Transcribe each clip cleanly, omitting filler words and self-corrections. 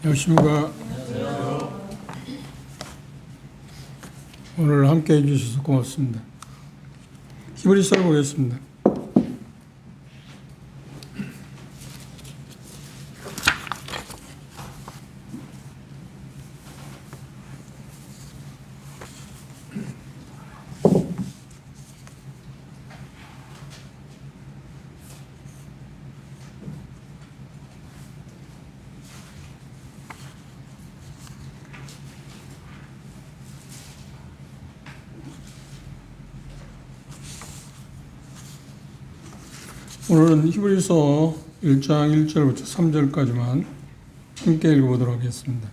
안녕하십니까. 오늘 함께 해주셔서 고맙습니다. 히브리서를 보겠습니다. 오늘은 히브리서 1장 1절부터 3절까지만 함께 읽어보도록 하겠습니다.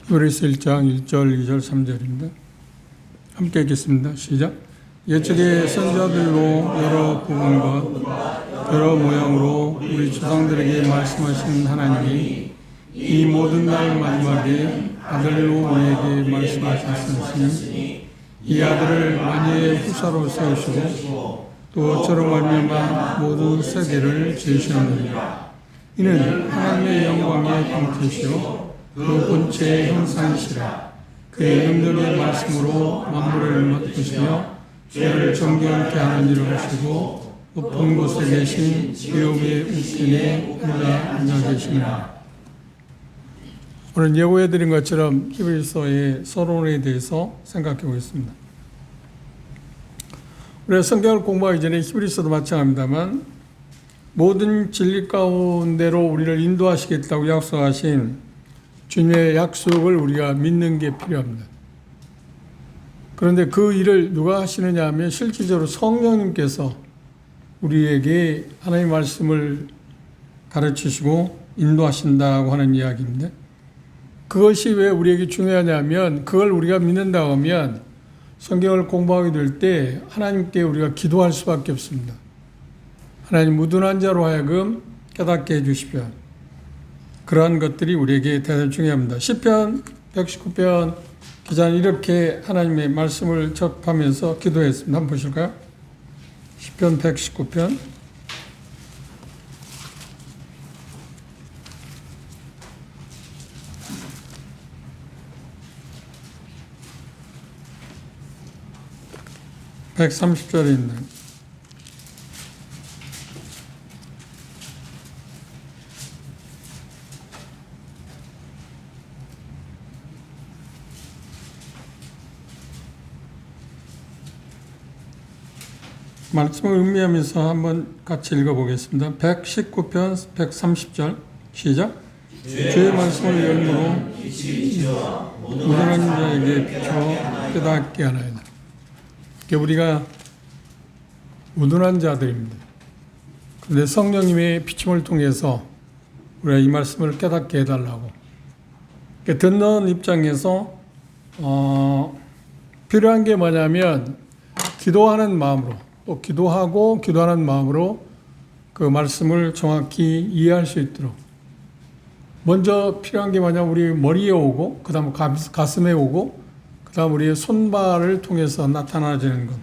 히브리서 1장 1절, 2절, 3절입니다. 함께 읽겠습니다. 시작. 예측의 선자들로 여러 부분과 여러 모양으로 우리 조상들에게 말씀하신 하나님이 이 모든 날 마지막에 아들로 우리에게 말씀하셨으니 이 아들을 만유의 후사로 세우시고 또 저로 말미암아 모든 세대를 지으시느니라. 이는 하나님의 영광의 방패시요 그 본체의 형상이시라. 그의 능력의 말씀으로 만물을 맡으시며 죄를 정결케 하는 일을 하시고 높은 곳에 계신 기업의 우편에 혼자 앉아 계시느니라. 오늘 예고해드린 것처럼 히브리서의 서론에 대해서 생각해 보겠습니다. 우리가 성경을 공부하기 전에 히브리서도 마찬가지입니다만 모든 진리 가운데로 우리를 인도하시겠다고 약속하신 주님의 약속을 우리가 믿는 게 필요합니다. 그런데 그 일을 누가 하시느냐 하면 실질적으로 성령님께서 우리에게 하나님의 말씀을 가르치시고 인도하신다고 하는 이야기인데, 그것이 왜 우리에게 중요하냐면 그걸 우리가 믿는다고 하면 성경을 공부하게 될 때 하나님께 우리가 기도할 수밖에 없습니다. 하나님, 무둔한 자로 하여금 깨닫게 해주십시오. 그러한 것들이 우리에게 대단히 중요합니다. 시편 119편 기자는 이렇게 하나님의 말씀을 접하면서 기도했습니다. 한번 보실까요? 시편 119편 130절에 있는 말씀을 음미하면서 한번 같이 읽어보겠습니다. 119편 130절 시작. 주의 말씀을 열므로 무던한 자에게 비춰 깨닫게 하나이다. 우리가 무둔한 자들입니다. 그런데 성령님의 비침을 통해서 우리가 이 말씀을 깨닫게 해달라고. 듣는 입장에서 필요한 게 뭐냐면 기도하는 마음으로, 또 기도하고 기도하는 마음으로 그 말씀을 정확히 이해할 수 있도록. 먼저 필요한 게 뭐냐면 우리 머리에 오고, 그 다음 가슴에 오고, 그 다음 우리의 손발을 통해서 나타나지는 것.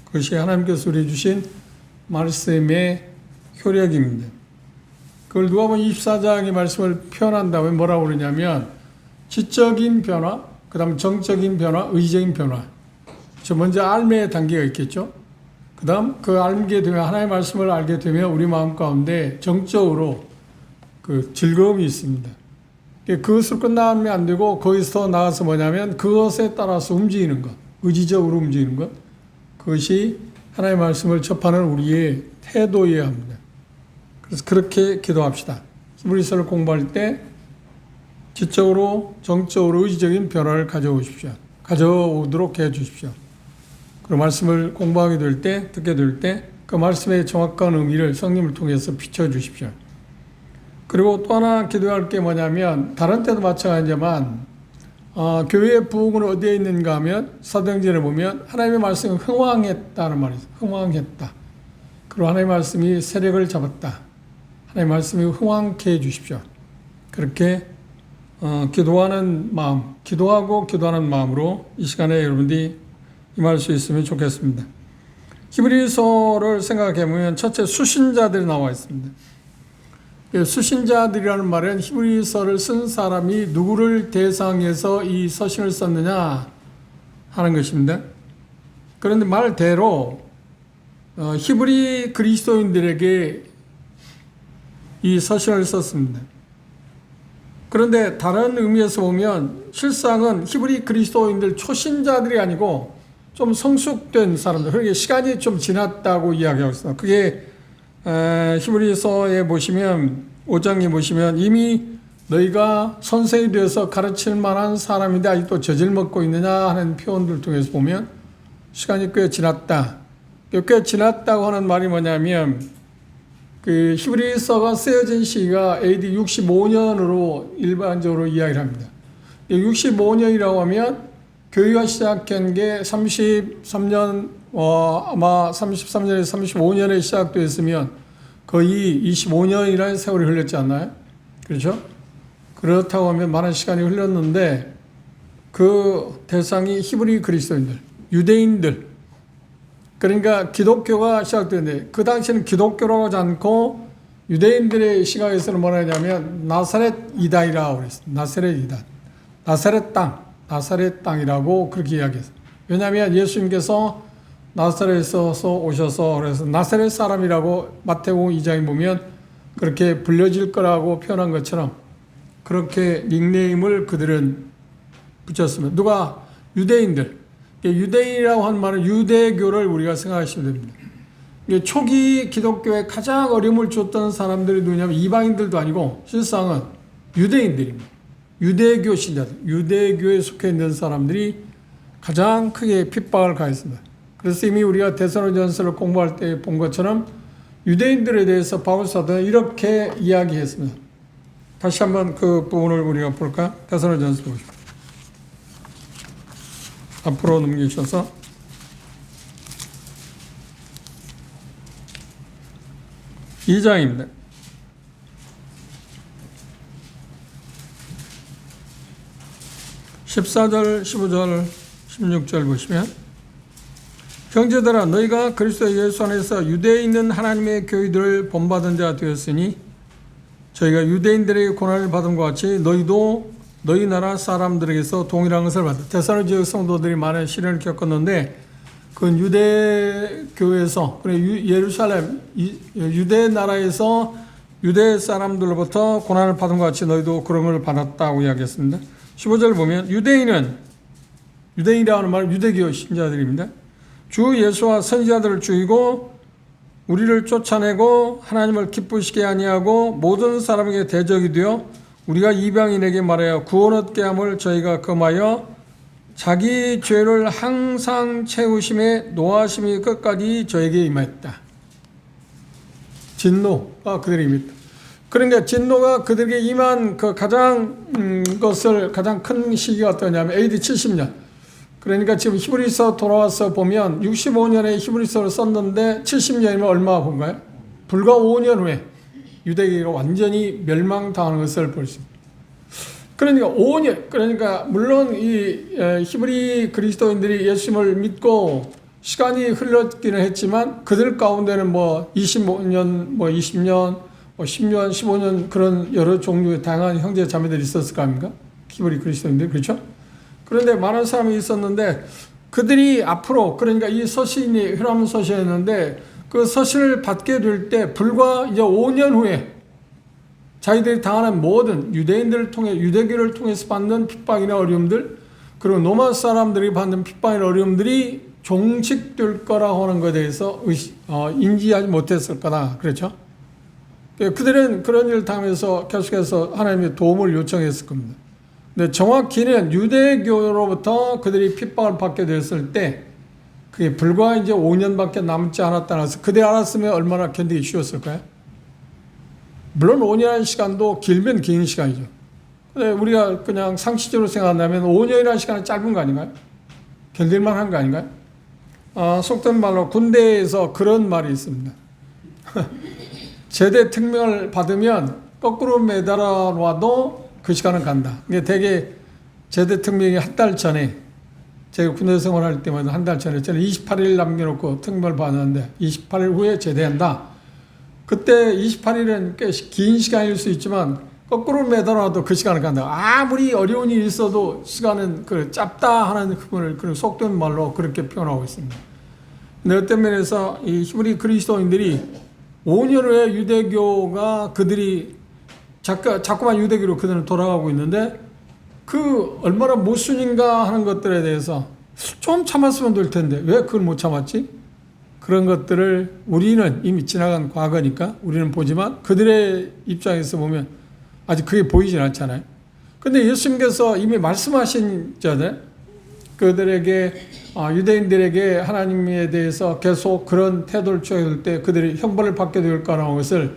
그것이 하나님께서 우리 주신 말씀의 효력입니다. 그걸 누가복음 24장의 말씀을 표현한다면 뭐라고 그러냐면 지적인 변화, 그 다음 정적인 변화, 의적인 변화. 먼저 알매의 단계가 있겠죠. 그 다음 그 알게 되면, 하나님의 말씀을 알게 되면 우리 마음 가운데 정적으로 그 즐거움이 있습니다. 그것으로 끝나면 안 되고 거기서 나가서 뭐냐면 그것에 따라서 움직이는 것, 의지적으로 움직이는 것, 그것이 하나님의 말씀을 접하는 우리의 태도여야 합니다. 그래서 그렇게 기도합시다. 히브리서를 공부할 때 지적으로, 정적으로 의지적인 변화를 가져오도록 해 주십시오. 그리고 말씀을 공부하게 될 때, 듣게 될 때 그 말씀의 정확한 의미를 성령을 통해서 비춰 주십시오. 그리고 또 하나 기도할 게 뭐냐면, 다른 때도 마찬가지지만 교회의 부흥은 어디에 있는가 하면 사도행전에 보면 하나님의 말씀이 흥왕했다는 말이 있어요. 흥왕했다. 그리고 하나님의 말씀이 세력을 잡았다. 하나님의 말씀이 흥왕케 해 주십시오. 그렇게 기도하는 마음, 기도하고 기도하는 마음으로 이 시간에 여러분들이 임할 수 있으면 좋겠습니다. 히브리서를 생각해 보면 첫째 수신자들이 나와 있습니다. 수신자들이라는 말은 히브리서를 쓴 사람이 누구를 대상해서 이 서신을 썼느냐 하는 것입니다. 그런데 말대로 히브리 그리스도인들에게 이 서신을 썼습니다. 그런데 다른 의미에서 보면 실상은 히브리 그리스도인들 초신자들이 아니고 좀 성숙된 사람들, 그러니까 시간이 좀 지났다고 이야기하고 있습니다. 그게 히브리서에 보시면 5장에 보시면 이미 너희가 선생이 되어서 가르칠 만한 사람인데 아직도 젖을 먹고 있느냐 하는 표현들 통해서 보면 시간이 꽤 지났다. 꽤 지났다고 하는 말이 뭐냐면 그 히브리서가 쓰여진 시기가 AD 65년으로 일반적으로 이야기를 합니다. 65년이라고 하면 교회가 시작한 게 33년, 아마 33년에서 35년에 시작되었으면 거의 25년이라는 세월이 흘렀지 않나요? 그렇죠? 그렇다고 하면 많은 시간이 흘렀는데 그 대상이 히브리 그리스도인들, 유대인들, 그러니까 기독교가 시작되는데 그 당시에는 기독교라고 하지 않고 유대인들의 시각에서는 뭐라 하냐면 나사렛 이단이라고 그랬습니다. 나사렛 이단. 나사렛 땅이라고 그렇게 이야기했어요. 왜냐하면 예수님께서 나사렛에서 오셔서 그래서 나사렛 사람이라고 마태복음 2장에 보면 그렇게 불려질 거라고 표현한 것처럼 그렇게 닉네임을 그들은 붙였습니다. 누가? 유대인들. 유대인이라고 하는 말은 유대교를 우리가 생각하시면 됩니다. 초기 기독교에 가장 어려움을 줬던 사람들이 누구냐면 이방인들도 아니고 실상은 유대인들입니다. 유대교 신자들, 유대교에 속해 있는 사람들이 가장 크게 핍박을 가했습니다. 그래서 이미 우리가 데살로니가전서를 공부할 때 본 것처럼 유대인들에 대해서 바울 사도는 이렇게 이야기했습니다. 다시 한번 그 부분을 우리가 볼까? 데살로니가전서 보십시오. 앞으로 넘기셔서 2장입니다. 14절, 15절, 16절 보시면 형제들아 너희가 그리스도 예수 안에서 유대에 있는 하나님의 교회들을 본받은 자가 되었으니 저희가 유대인들에게 고난을 받은 것 같이 너희도 너희 나라 사람들에게서 동일한 것을 받았다. 데살로니가 지역 성도들이 많은 시련을 겪었는데 그건 유대교에서 예루살렘 유대 나라에서 유대 사람들로부터 고난을 받은 것 같이 너희도 그런 걸 받았다고 이야기했습니다. 15절 보면 유대인이라는 말은 유대교 신자들입니다. 주 예수와 선지자들을 죽이고 우리를 쫓아내고 하나님을 기쁘시게 아니하고 모든 사람에게 대적이 되어 우리가 이방인에게 말하여 구원 얻게 함을 저희가 금하여 자기 죄를 항상 채우심에 노하심이 끝까지 저에게 임하였다. 진노가 그들에게 임했다. 그러니까 진노가 그들에게 임한 그 가장 큰 시기가 어떠냐면 AD 70년. 그러니까 지금 히브리서 돌아와서 보면 65년에 히브리서를 썼는데 70년이면 얼마 본가요? 불과 5년 후에 유대교가 완전히 멸망당하는 것을 볼 수 있습니다. 그러니까 5년, 그러니까 물론 이 히브리 그리스도인들이 예수님을 믿고 시간이 흘렀기는 했지만 그들 가운데는 뭐 25년, 뭐 20년, 뭐 10년, 15년 그런 여러 종류의 다양한 형제 자매들이 있었을 거 아닙니까? 히브리 그리스도인들, 그렇죠? 그런데 많은 사람이 있었는데 그들이 앞으로, 그러니까 이 서신이 히라문 서신이었는데 그 서신을 받게 될 때 불과 이제 5년 후에 자기들이 당하는 모든 유대인들을 통해 유대교를 통해서 받는 핍박이나 어려움들, 그리고 로마 사람들이 받는 핍박이나 어려움들이 종식될 거라고 하는 것에 대해서 인지하지 못했을 거다. 그렇죠? 그들은 그런 일을 당하면서 계속해서 하나님의 도움을 요청했을 겁니다. 근데 정확히는 유대교로부터 그들이 핍박을 받게 되었을 때 그게 불과 이제 5년밖에 남지 않았다는 것을 그들이 알았으면 얼마나 견디기 쉬웠을까요? 물론 5년이라는 시간도 길면 긴 시간이죠. 근데 우리가 그냥 상식적으로 생각한다면 5년이라는 시간은 짧은 거 아닌가요? 견딜만 한 거 아닌가요? 속된 말로 군대에서 그런 말이 있습니다. 제대 특명을 받으면 거꾸로 매달아 놔도 그 시간은 간다. 이게 되게 제대 특명이 한 달 전에, 제가 군대 생활할 때마다 한 달 전에 저는 28일 남겨놓고 특명을 받았는데 28일 후에 제대한다. 그때 28일은 꽤 긴 시간일 수 있지만 거꾸로 매달아도 그 시간을 간다. 아무리 어려운 일이 있어도 시간은 그 짧다 하는 부분을 그런 속된 말로 그렇게 표현하고 있습니다. 근데 어떤 면에서 이 히브리 그리스도인들이 5년 후에 유대교가 그들이 자꾸만 유대교로 그들은 돌아가고 있는데 그 얼마나 모순인가 하는 것들에 대해서 좀 참았으면 될 텐데 왜 그걸 못 참았지? 그런 것들을 우리는 이미 지나간 과거니까 우리는 보지만 그들의 입장에서 보면 아직 그게 보이진 않잖아요. 근데 예수님께서 이미 말씀하신 자들, 그들에게, 유대인들에게 하나님에 대해서 계속 그런 태도를 취할 때 그들이 형벌을 받게 될 거라는 것을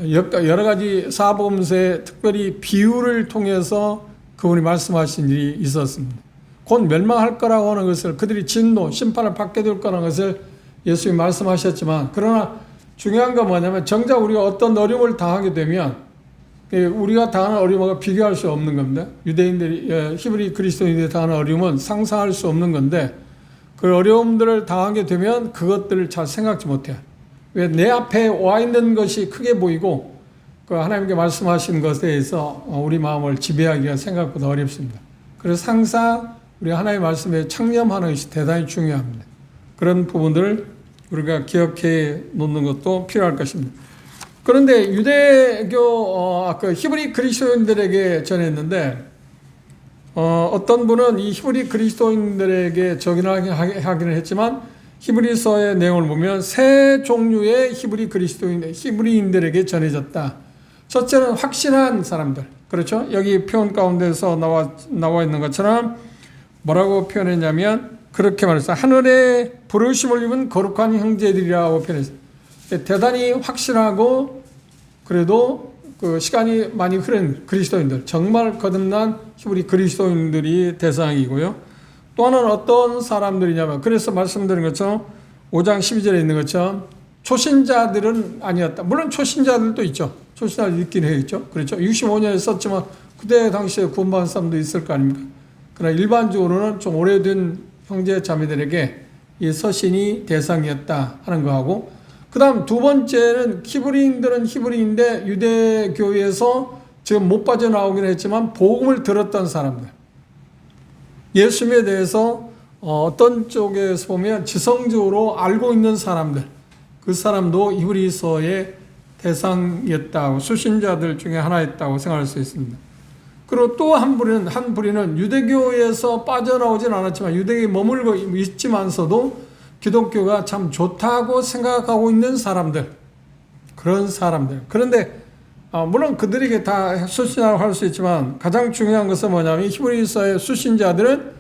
여러 가지 사복음서에 특별히 비유를 통해서 그분이 말씀하신 일이 있었습니다. 곧 멸망할 거라고 하는 것을 그들이 진노, 심판을 받게 될 거라는 것을 예수님이 말씀하셨지만 그러나 중요한 건 뭐냐면 정작 우리가 어떤 어려움을 당하게 되면 우리가 당하는 어려움과 비교할 수 없는 겁니다. 유대인들이, 히브리 그리스도인들이 당하는 어려움은 상상할 수 없는 건데 그 어려움들을 당하게 되면 그것들을 잘 생각지 못해요. 왜 내 앞에 와 있는 것이 크게 보이고 그 하나님께 말씀하신 것에 대해서 우리 마음을 지배하기가 생각보다 어렵습니다. 그래서 항상 우리 하나님의 말씀에 창념하는 것이 대단히 중요합니다. 그런 부분들을 우리가 기억해 놓는 것도 필요할 것입니다. 그런데 유대교 그 히브리 그리스도인들에게 전했는데 어떤 분은 이 히브리 그리스도인들에게 적용하기는 했지만 히브리서의 내용을 보면 세 종류의 히브리인들에게 전해졌다. 첫째는 확신한 사람들, 그렇죠? 여기 표현 가운데서 나와 있는 것처럼 뭐라고 표현했냐면 그렇게 말했어요. 하늘에 부르심을 입은 거룩한 형제들이라고 표현했어요. 대단히 확실하고 그래도 그 시간이 많이 흐른 그리스도인들, 정말 거듭난 히브리 그리스도인들이 대상이고요. 또 하나는 어떤 사람들이냐면 그래서 말씀드린 것처럼 5장 12절에 있는 것처럼 초신자들은 아니었다. 물론 초신자들도 있죠. 초신자들 있긴 해있죠. 그렇죠. 65년에 썼지만 그때 당시에 구원받은 사람도 있을 거 아닙니까? 그러나 일반적으로는 좀 오래된 형제 자매들에게 이 서신이 대상이었다 하는 거하고 그 다음 두 번째는 히브리인들은 히브리인데 유대교에서 지금 못 빠져나오긴 했지만 복음을 들었던 사람들, 예수님에 대해서 어떤 쪽에서 보면 지성적으로 알고 있는 사람들, 그 사람도 히브리서의 대상이었다고, 수신자들 중에 하나였다고 생각할 수 있습니다. 그리고 또 한 부리는 유대교에서 빠져나오진 않았지만 유대교에 머물고 있지만서도 기독교가 참 좋다고 생각하고 있는 사람들, 그런 사람들. 그런데 물론 그들에게 다 수신자라고 할 수 있지만 가장 중요한 것은 뭐냐면 히브리서의 수신자들은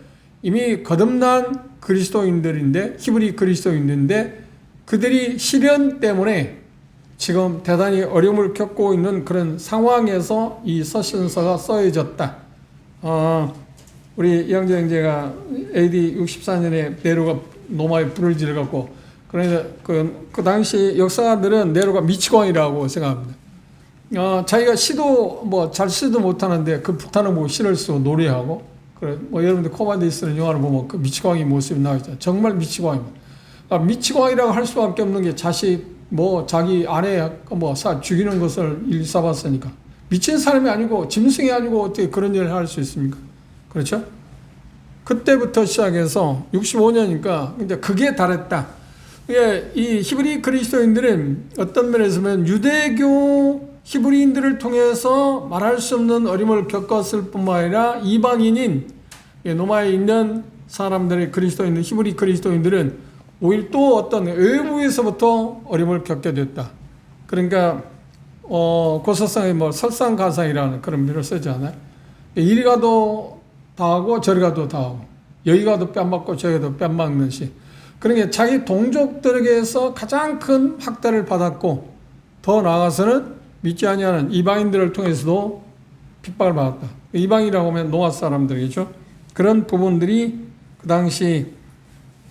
이미 거듭난 그리스도인들인데, 히브리 그리스도인들인데 그들이 시련 때문에 지금 대단히 어려움을 겪고 있는 그런 상황에서 이 서신서가 써여졌다. 우리 영재 형제가 AD 64년에 네로가 노마에 불을 지르갖고, 그러니까 그 당시 역사가들은 네로가 미치광이라고 생각합니다. 자기가 시도 잘 시도 못하는데 그 북한을 보고 시를 쓰고 노래하고, 그래 여러분들 코바디스는 영화를 보면 그 미치광이 모습이 나오죠. 정말 미치광입니다. 미치광이라고 할 수밖에 없는 게 자기 아내 죽이는 것을 일삼았으니까. 미친 사람이 아니고 짐승이 아니고 어떻게 그런 일을 할 수 있습니까? 그렇죠? 그때부터 시작해서 65년이니까 이제 그게 다랬다. 이 히브리 그리스도인들은 어떤 면에서 보면 유대교 히브리인들을 통해서 말할 수 없는 어려움을 겪었을 뿐만 아니라 이방인인 로마에 있는 사람들의 그리스도인들, 히브리 그리스도인들은 오히려 또 어떤 외부에서부터 어려움을 겪게 됐다. 그러니까 고사성에 설상가상이라는 그런 표현을 쓰지 않아요? 이리 가도 당하고 저리 가도 당하고 여기 가도 뺨맞고 저기 가도 뺨맞는 시. 그러니까 자기 동족들에게서 가장 큰 학대를 받았고 더 나아가서는 믿지 아니하는 이방인들을 통해서도 핍박을 받았다. 이방이라고 하면 노아 사람들이죠. 그런 부분들이 그 당시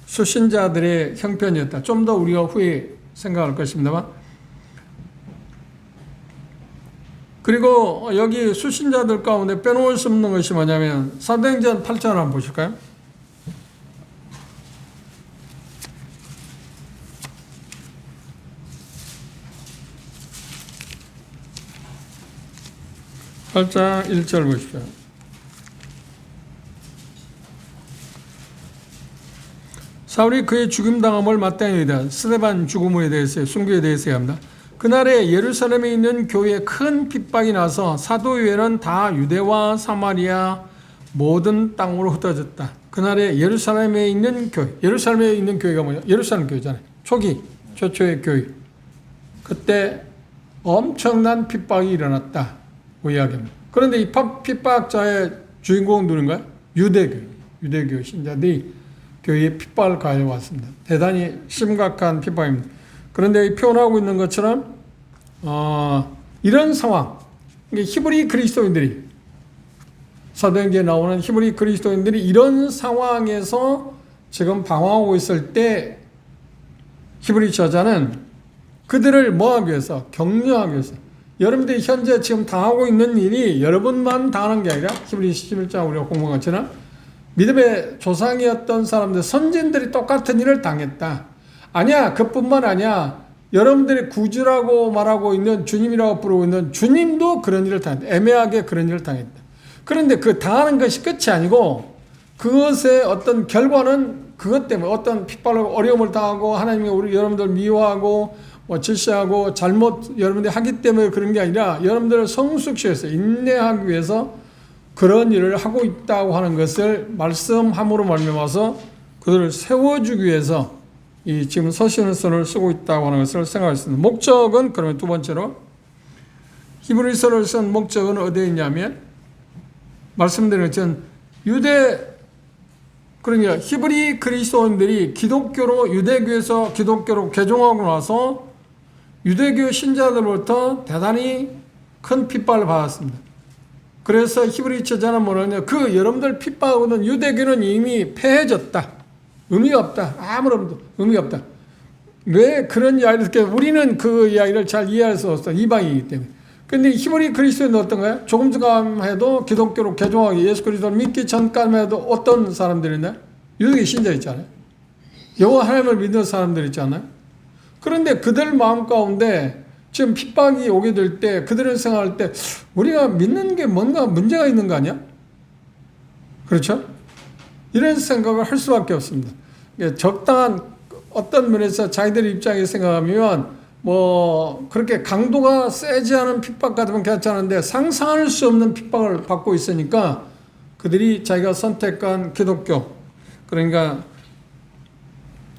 수신자들의 형편이었다. 좀 더 우리가 후에 생각할 것입니다만. 그리고 여기 수신자들 가운데 빼놓을 수 없는 것이 뭐냐면 사도행전 8장을 한번 보실까요? 8장 1절 보십시오. 사울이 그의 죽임당함을 마땅히 스데반 죽음에 대해서 순교에 대해서 합니다. 그날에 예루살렘에 있는 교회에 큰 핍박이 나서 사도유회는 다 유대와 사마리아 모든 땅으로 흩어졌다. 그날에 예루살렘에 있는 교회, 예루살렘에 있는 교회가 뭐냐? 예루살렘 교회잖아요. 최초의 교회. 그때 엄청난 핍박이 일어났다고 이야기합니다. 그런데 이 핍박자의 주인공은 누군가요? 유대교 신자들이 교회에 핍박을 가해왔습니다. 대단히 심각한 핍박입니다. 그런데 표현하고 있는 것처럼 이런 상황, 히브리 그리스도인들이 사도행전에 나오는 히브리 그리스도인들이 이런 상황에서 지금 방황하고 있을 때 히브리 저자는 그들을 뭐하기 위해서? 격려하기 위해서. 여러분들이 현재 지금 당하고 있는 일이 여러분만 당하는 게 아니라 히브리 11장 우리가 공부한 것처럼 믿음의 조상이었던 사람들, 선진들이 똑같은 일을 당했다. 아니야, 그뿐만 아니야. 여러분들이 구주라고 말하고 있는 주님이라고 부르고 있는 주님도 그런 일을 당했다. 애매하게 그런 일을 당했다. 그런데 그 당하는 것이 끝이 아니고 그것의 어떤 결과는 그것 때문에 어떤 핍박을 어려움을 당하고 하나님이 우리 여러분들 미워하고 질시하고 잘못 여러분들이 하기 때문에 그런 게 아니라 여러분들을 성숙시켜서 인내하기 위해서 그런 일을 하고 있다고 하는 것을 말씀함으로 말미암아서 그들을 세워주기 위해서 이 지금 서신서를 쓰고 있다고 하는 것을 생각했습니다. 목적은 그러면 두 번째로 히브리서를 쓴 목적은 어디에 있냐면 말씀드린 것처럼 그러니까 히브리 그리스도인들이 기독교로 유대교에서 기독교로 개종하고 나서 유대교 신자들로부터 대단히 큰 핍박을 받았습니다. 그래서 히브리 저자는 뭐냐면 여러분들 핍박하고는 유대교는 이미 패해졌다. 의미가 없다. 아무런 의미가 없다. 왜 그런 이야기를 듣게 우리는 그 이야기를 잘 이해할 수 없어. 이방이기 때문에. 근데 히브리 그리스도인은 어떤가요? 조금 전까지만 해도 기독교로 개종하기 예수 그리스도를 믿기 전까지만 해도 어떤 사람들이냐? 유대교 신자 있잖아요. 여호와 하나님을 믿는 사람들 있잖아요. 그런데 그들 마음 가운데 지금 핍박이 오게 될 때 그들은 생각할 때 우리가 믿는 게 뭔가 문제가 있는 거 아니야? 그렇죠? 이런 생각을 할 수밖에 없습니다. 적당한 어떤 면에서 자기들 입장에서 생각하면 그렇게 강도가 세지 않은 핍박 같으면 괜찮은데 상상할 수 없는 핍박을 받고 있으니까 그들이 자기가 선택한 기독교, 그러니까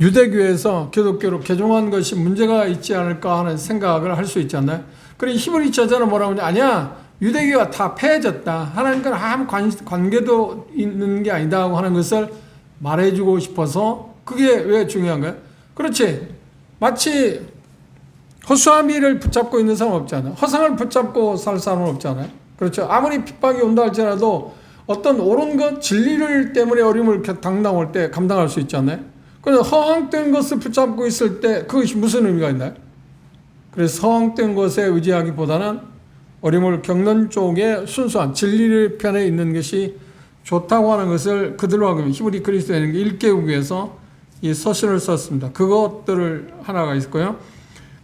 유대교에서 기독교로 개종한 것이 문제가 있지 않을까 하는 생각을 할 수 있잖아요. 그리고 히브리 저자는 뭐라고 하냐? 아니야, 유대교가 다 패해졌다. 하나님과는 아무 관계도 있는 게 아니다 하는 것을 말해주고 싶어서 그게 왜 중요한가요? 그렇지. 마치 허수아비를 붙잡고 있는 사람은 없잖아요. 허상을 붙잡고 살 사람은 없잖아요. 그렇죠. 아무리 핍박이 온다 할지라도 어떤 옳은 것, 진리를 때문에 어려움을 당당할 때 감당할 수 있잖아요. 그런데 허황된 것을 붙잡고 있을 때 그것이 무슨 의미가 있나요? 그래서 허황된 것에 의지하기보다는 어려움을 겪는 쪽에 순수한 진리의 편에 있는 것이 좋다고 하는 것을 그들로 하여금 히브리 그리스도인에게 일깨우기 위해서 이 서신을 썼습니다. 그것들을 하나가 있고요.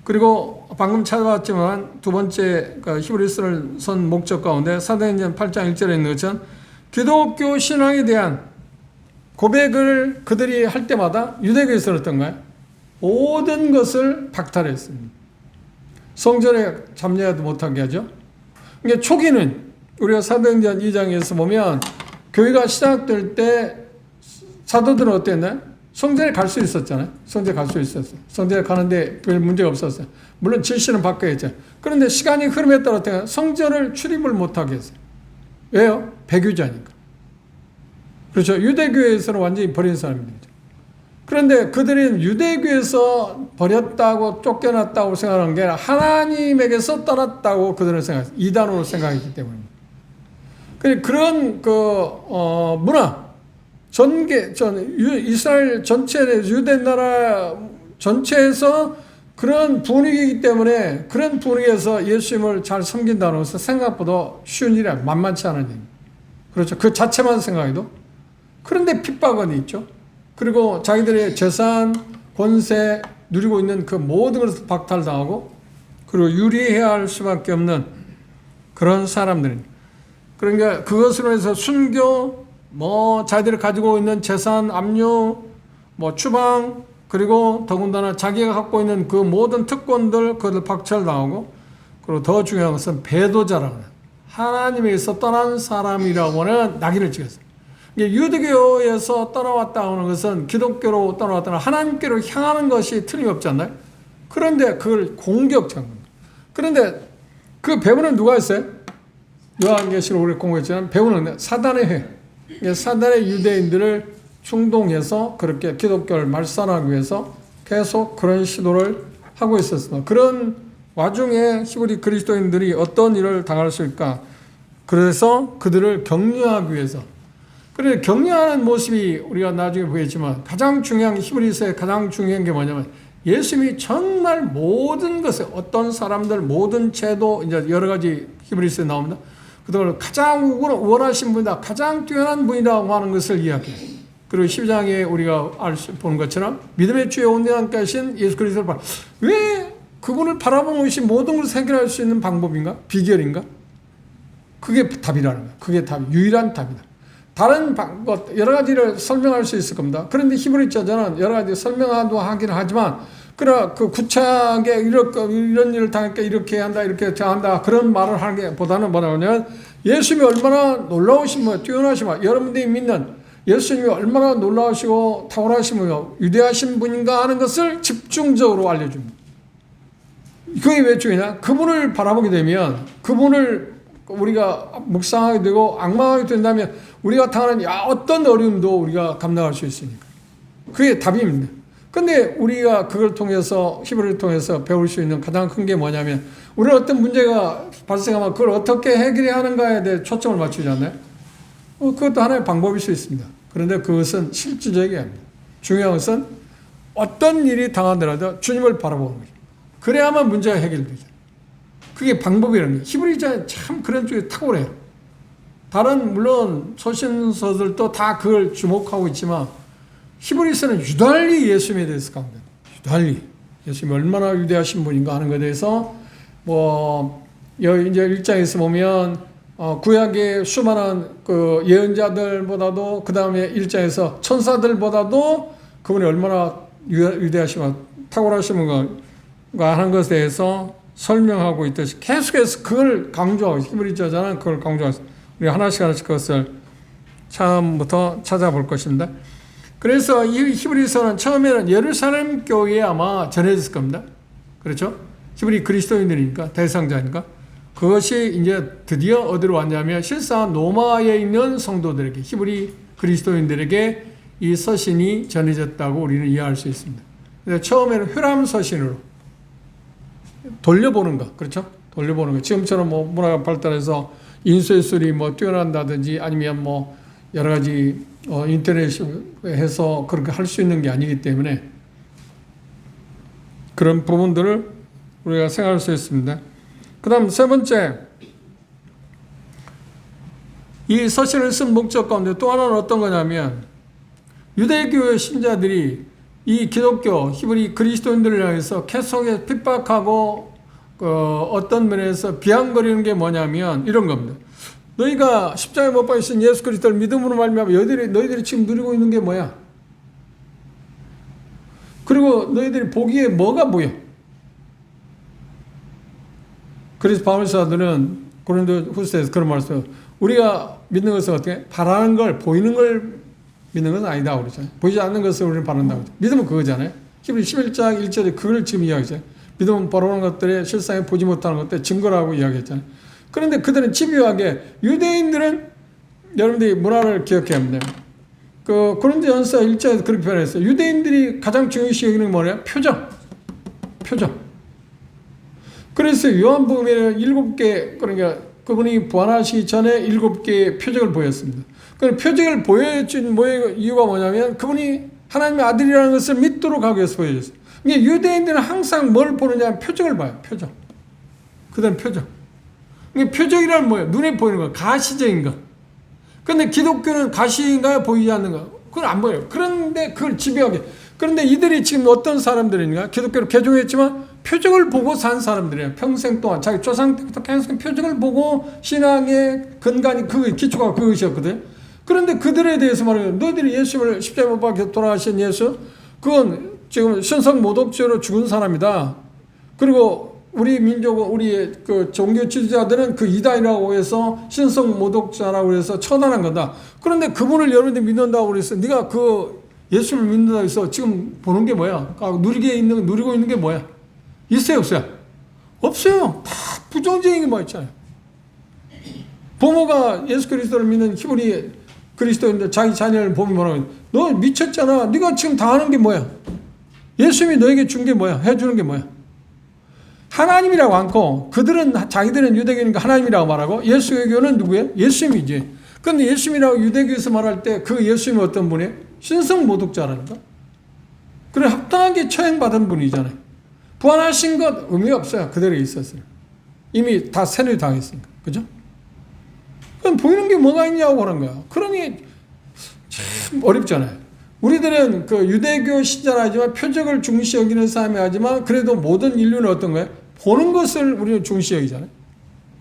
그리고 방금 찾아봤지만 두 번째 히브리서를 쓴 목적 가운데 사도행전 8장 1절에 있는 것처럼 기독교 신앙에 대한 고백을 그들이 할 때마다 유대교에서 어떤가요? 모든 것을 박탈했습니다. 성전에 참여하지 못하게 하죠. 그러니까 초기는 우리가 사도행전 2장에서 보면 교회가 시작될 때 사도들은 어땠나요? 성전에 갈 수 있었잖아요. 성전에 갈 수 있었어요. 성전에 가는데 별 문제가 없었어요. 물론 질시는 받고 했죠. 그런데 시간이 흐름에 따라 성전을 출입을 못하게 했어요. 왜요? 배교자니까. 그렇죠. 유대교에서는 완전히 버린 사람들이죠. 그런데 그들은 유대교에서 버렸다고 쫓겨났다고 생각하는 게 아니라 하나님에게서 떠났다고 그들은 생각했어요. 이단으로 생각했기 때문입니다. 그런 문화, 이스라엘 전체, 유대 나라 전체에서 그런 분위기이기 때문에 그런 분위기에서 예수님을 잘 섬긴다는 것은 생각보다 쉬운 일이 아니에요. 만만치 않은 일입니다. 그렇죠. 그 자체만 생각해도. 그런데 핍박은 있죠. 그리고 자기들의 재산, 권세, 누리고 있는 그 모든 것을 박탈당하고 그리고 유리해야 할 수밖에 없는 그런 사람들입니다. 그러니까 그것으로 해서 순교, 뭐 자기들이 가지고 있는 재산, 압류, 뭐 추방, 그리고 더군다나 자기가 갖고 있는 그 모든 특권들 그것을 박탈당하고, 그리고 더 중요한 것은 배도자라고 해요. 하나님에게서 떠난 사람이라고 하는 낙인을 찍었어요. 유대교에서 떠나왔다 하는 것은 기독교로 떠나왔다는 하나님께로 향하는 것이 틀림없지 않나요? 그런데 그걸 공격한 겁니다. 그런데 그 배후는 누가 있어요? 요한계시록 우리 공부했지만 배후는 사단의 회. 사단의 유대인들을 충동해서 그렇게 기독교를 말살하기 위해서 계속 그런 시도를 하고 있었습니다. 그런 와중에 히브리 그리스도인들이 어떤 일을 당할 수 있을까? 그래서 그들을 격려하기 위해서. 그런데 격려하는 모습이 우리가 나중에 보겠지만 가장 중요한 히브리서의 가장 중요한 게 뭐냐면 예수님이 정말 모든 것을 어떤 사람들 모든 제도 이제 여러 가지 히브리서에 나옵니다. 그동안 가장 원하신 분이다, 가장 뛰어난 분이라고 하는 것을 이야기해요. 그리고 12장에 우리가 보는 것처럼 믿음의 주에 온전함께 하신 예수 그리스도를 왜 그분을 바라보는 것이 모든 것을 해결할 수 있는 방법인가? 비결인가? 그게 답이라는 거예요. 그게 답, 유일한 답이다. 다른 것 여러 가지를 설명할 수 있을 겁니다. 그런데 히브리서는 여러 가지 설명하도 하긴 하지만 그러나 그 구차하게 이런 일을 당할게 이렇게 한다 이렇게 한다 그런 말을 하는 게 보다는 뭐냐면 예수님이 얼마나 놀라우신 분, 뛰어나신 분, 여러분들이 믿는 예수님이 얼마나 놀라우시고 탁월하신 분이고 위대하신 분인가 하는 것을 집중적으로 알려줍니다. 그게 왜 중요하냐? 그분을 바라보게 되면 그분을 우리가 묵상하게 되고 악망하게 된다면 우리가 당하는 어떤 어려움도 우리가 감당할 수 있으니까. 그게 답입니다. 근데 우리가 그걸 통해서 히브리를 통해서 배울 수 있는 가장 큰 게 뭐냐면 우리는 어떤 문제가 발생하면 그걸 어떻게 해결해야 하는가에 대해 초점을 맞추지 않나요? 그것도 하나의 방법일 수 있습니다. 그런데 그것은 실질적이 아닙니다. 중요한 것은 어떤 일이 당하더라도 주님을 바라보는 거죠. 그래야만 문제가 해결되죠. 그게 방법이라는 거예요. 히브리서는 참 그런 쪽에 탁월해요. 다른 물론 소신서들도 다 그걸 주목하고 있지만 히브리서는 유달리 예수님에 대해서 강조해요. 유달리 예수님이 얼마나 위대하신 분인가 하는 것에 대해서 뭐 여기 이제 1장에서 보면 구약의 수많은 그 예언자들보다도 그 다음에 1장에서 천사들보다도 그분이 얼마나 위대하시고 탁월하신 분가 하는 것에 대해서 설명하고 있듯이 계속해서 그걸 강조하고 히브리서는 그걸 강조하고 우리 하나씩 그것을 처음부터 찾아볼 것입니다. 그래서 이 히브리서는 처음에는 예루살렘 교회에 아마 전해졌을 겁니다. 그렇죠? 히브리 그리스도인들이니까 대상자니까 그것이 이제 드디어 어디로 왔냐면 실상 로마에 있는 성도들에게 히브리 그리스도인들에게 이 서신이 전해졌다고 우리는 이해할 수 있습니다. 그래서 처음에는 회람 서신으로 돌려보는 것, 그렇죠? 돌려보는 것. 지금처럼 뭐 문화가 발달해서 인쇄술이 뭐 뛰어난다든지 아니면 뭐 여러 가지 인터넷에서 그렇게 할 수 있는 게 아니기 때문에 그런 부분들을 우리가 생각할 수 있습니다. 그 다음 세 번째, 이 서신을 쓴 목적 가운데 또 하나는 어떤 거냐면 유대교의 신자들이 이 기독교, 히브리 그리스도인들을 향해서 계속해서 핍박하고 어떤 면에서 비아냥거리는 게 뭐냐면 이런 겁니다. 너희가 십자가에 못 박히신 예수 그리스도를 믿음으로 말미암아 너희들이 지금 누리고 있는 게 뭐야? 그리고 너희들이 보기에 뭐가 보여? 그래서 바울 사도는 고린도 후서에서 그런 말씀을 우리가 믿는 것은 어떻게? 바라는 걸, 보이는 걸 믿는 것은 아니다 그러잖아요. 보이지 않는 것을 우리는 바란다고 그러죠. 믿음은 그거잖아요. 히브리 11장 1절에 그걸 지금 이야기했잖아요. 믿음은 바라는 것들에 실상에 보지 못하는 것들의 증거라고 이야기했잖아요. 그런데 그들은 집요하게 유대인들은 여러분들이 문화를 기억해야 합니다. 그 고린도전서 1장에서 그렇게 표현했어요. 유대인들이 가장 중요시 여기는 게 뭐냐? 표정. 그래서 요한복음에는 7개 그러니까 그분이 부활하시기 전에 7개의 표적을 보였습니다. 그 표적을 보여준 이유가 뭐냐면 그분이 하나님의 아들이라는 것을 믿도록 하기 위해서 보여줬어요. 그러니까 유대인들은 항상 뭘 보느냐? 표적을 봐요. 표적. 그 다음 표적. 그러니까 표적이란 뭐예요? 눈에 보이는 거, 가시적인 거. 그런데 기독교는 가시인가요? 보이지 않는가? 그건 안 보여요. 그런데 그걸 집요하게. 그런데 이들이 지금 어떤 사람들인가? 기독교로 개종했지만 표적을 보고 산 사람들이에요. 평생 동안 자기 조상 때부터 계속 표적을 보고 신앙의 근간이 기초가 그것이었거든. 그런데 그들에 대해서 말해요. 너희들이 예수를 십자가에 못 박혀 돌아가신 예수, 그건 지금 신성 모독죄로 죽은 사람이다. 그리고 우리 민족은 우리 그 종교 지도자들은 그 이단이라고 해서 신성 모독자라고 해서 처단한 거다. 그런데 그분을 여러분들이 믿는다고 그래서 네가 그 예수를 믿는다고 해서 지금 보는 게 뭐야? 누리고 있는 게 뭐야? 있어요, 없어요? 없어요. 다 부정적인 게 뭐 있잖아요. 부모가 예수 그리스도를 믿는 히브리 그리스도인들 자기 자녀를 보면 뭐라고 해요? 너 미쳤잖아. 네가 지금 다 하는 게 뭐야? 예수님이 너에게 준 게 뭐야? 해주는 게 뭐야? 하나님이라고 않고 그들은 자기들은 유대교니까 하나님이라고 말하고 예수교는 누구예요? 예수님이지. 그런데 예수님이라고 유대교에서 말할 때 그 예수님이 어떤 분이에요? 신성 모독자라니까. 그래 합당하게 처형받은 분이잖아요. 부활하신 것 의미가 없어요. 그대로 있었어요. 이미 다 세뇌 당했으니까. 그죠? 그럼 보이는 게 뭐가 있냐고 하는 거야. 그러니 참 어렵잖아요. 우리들은 그 유대교 신자라지만 표적을 중시 여기는 사람이 하지만 그래도 모든 인류는 어떤 거예요? 보는 것을 우리는 중시 여기잖아요.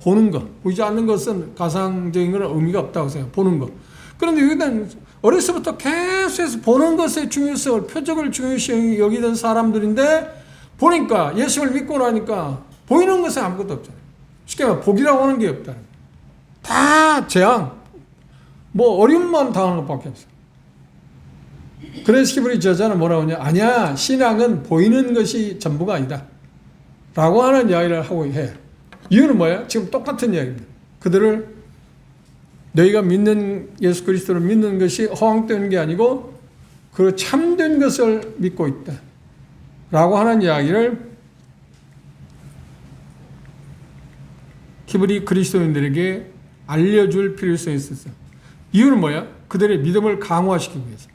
보는 것. 보이지 않는 것은 가상적인 건 의미가 없다고 생각해요. 보는 것. 그런데 여기는 어려서부터 계속해서 보는 것의 중요성을 표적을 중요시 여기던 사람들인데 보니까 예수를 믿고 나니까 보이는 것은 아무것도 없잖아요. 쉽게 말하면 복이라고 하는 게 없다는 거예요. 다 재앙, 뭐 어려움만 당하는 것밖에 없어요. 그래서 히브리 저자는 뭐라고 하냐? 아니야, 신앙은 보이는 것이 전부가 아니다 라고 하는 이야기를 하고 해요. 이유는 뭐야? 지금 똑같은 이야기입니다. 그들을 너희가 믿는 예수 그리스도를 믿는 것이 허황되는 게 아니고 그 참된 것을 믿고 있다 라고 하는 이야기를 히브리 그리스도인들에게 알려줄 필요성이 있었어요. 이유는 뭐야? 그들의 믿음을 강화시키기 위해서,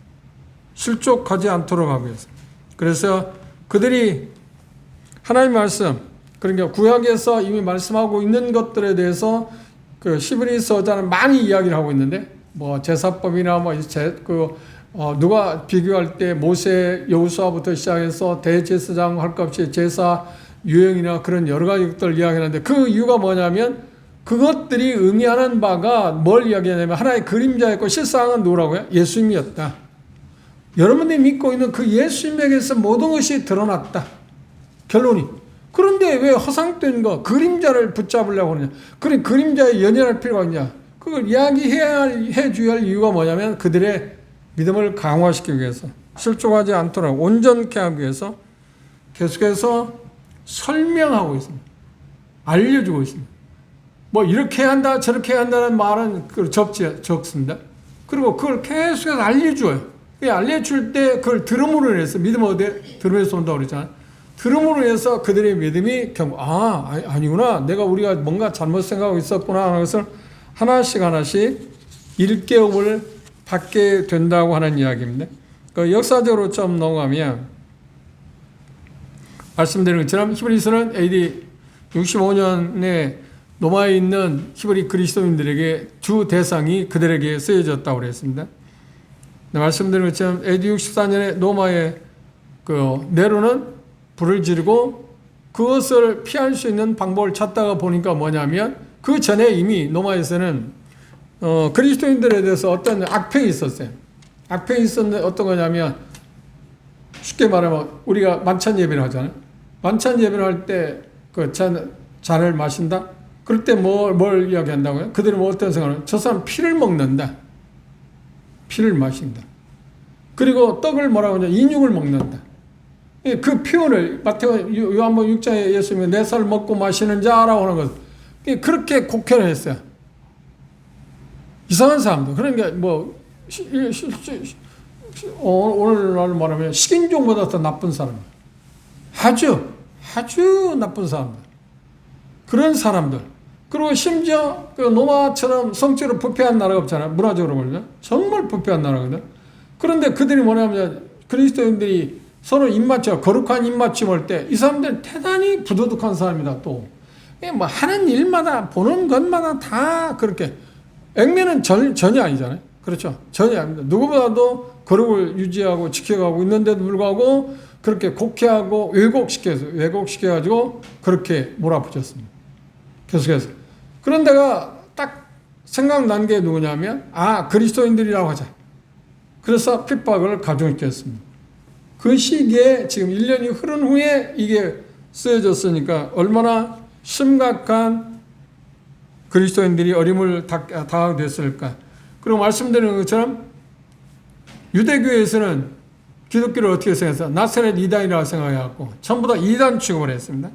실족하지 않도록 하기 위해서. 그래서 그들이 하나님 말씀, 그러니까 구약에서 이미 말씀하고 있는 것들에 대해서 그 히브리서자는 많이 이야기를 하고 있는데, 뭐 제사법이나 누가 비교할 때 모세, 여호수아부터 시작해서 대제사장 할 것 없이 제사 유형이나 그런 여러 가지 것들을 이야기하는데 그 이유가 뭐냐면 그것들이 의미하는 바가 뭘 이야기하냐면 하나의 그림자였고 실상은 누구라고요? 예수님이었다. 여러분들이 믿고 있는 그 예수님에게서 모든 것이 드러났다. 결론이. 그런데 왜 허상된 거, 그림자를 붙잡으려고 하느냐? 그런 그림자에 연연할 필요가 있냐? 그걸 해줘야 할 이유가 뭐냐면 그들의 믿음을 강화시키기 위해서, 실족하지 않도록 온전케 하기 위해서 계속해서 설명하고 있습니다. 알려주고 있습니다. 뭐 이렇게 한다 저렇게 한다는 말은 적습니다. 그리고 그걸 계속해서 알려줘요. 알려줄 때 그걸 들음으로 인해서, 믿음은 어디? 들음에서 온다고 그랬잖아요. 들음으로 인해서 그들의 믿음이 결국 아니구나, 우리가 뭔가 잘못 생각하고 있었구나 하는 것을 하나씩 일깨움을 받게 된다고 하는 이야기입니다. 그 역사적으로 좀 넘어가면 말씀드린 것처럼 히브리서는 AD 65년에 로마에 있는 히브리 그리스도인들에게 주 대상이 그들에게 쓰여졌다고 그랬습니다. 말씀드린 것처럼 AD 64년에 로마의 그 네로는 불을 지르고 그것을 피할 수 있는 방법을 찾다가 보니까 뭐냐면 그 전에 이미 로마에서는 그리스도인들에 대해서 어떤 악평이 있었어요. 악평이 있었는데 어떤 거냐면 쉽게 말하면 우리가 만찬 예배를 하잖아요. 만찬 예배를 할 때 그 잔을 마신다? 그럴 때 뭘 이야기한다고요? 그들은 어떤 생각을? 저 사람 피를 먹는다. 피를 마신다. 그리고 떡을 뭐라고 하냐? 인육을 먹는다. 그 표현을 요한복음 6장에 예수님이 내 살 먹고 마시는 자라고 하는 것, 그렇게 곡해를 했어요. 이상한 사람들. 그러니까 오늘날 말하면 식인종보다 더 나쁜 사람. 아주 나쁜 사람들. 그런 사람들. 그리고 심지어 그 로마처럼 성적으로 부패한 나라가 없잖아요. 문화적으로 보면 정말 부패한 나라거든. 그런데 그들이 뭐냐면 그리스도인들이 서로 거룩한 입맞춤 할 때 이 사람들은 대단히 부도덕한 사람이다. 또 뭐 하는 일마다 보는 것마다 다 그렇게 액면은 전혀 아니잖아요. 그렇죠? 전혀 아닙니다. 누구보다도 거룩을 유지하고 지켜가고 있는데도 불구하고 그렇게 곡해하고 왜곡시켜가지고 그렇게 몰아붙였습니다. 계속해서. 그런 데가 딱 생각난 게 누구냐면, 그리스도인들이라고 하자. 그래서 핍박을 가중시켰습니다. 그 시기에 지금 1년이 흐른 후에 이게 쓰여졌으니까 얼마나 심각한 그리스도인들이 어림을 당하게 됐을까. 그리고 말씀드린 것처럼 유대교에서는 기독교를 어떻게 생각해서 나사렛 이단이라고 생각해갖고 전부 다 이단 취급을 했습니다.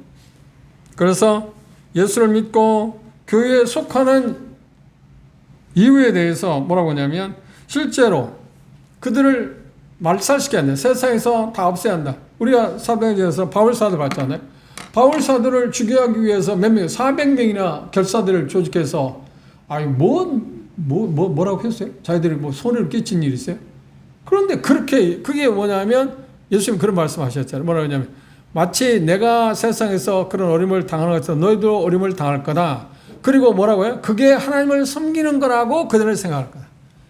그래서 예수를 믿고 교회에 속하는 이유에 대해서 뭐라고 하냐면 실제로 그들을 말살시켜야 한다. 세상에서 다 없애야 한다. 우리가 사도행전에서 바울사들 봤잖아요. 바울사들을 죽여하기 위해서 몇 명, 400명이나 결사들을 조직해서 뭐라고 했어요? 자기들이 뭐 손해를 끼친 일이 있어요? 그런데 그게 뭐냐면 예수님 그런 말씀 하셨잖아요. 뭐라고 하냐면 마치 내가 세상에서 그런 어림을 당하는 것처럼 너희도 어림을 당할 거다. 그리고 뭐라고요? 그게 하나님을 섬기는 거라고 그들은 생각할 거다.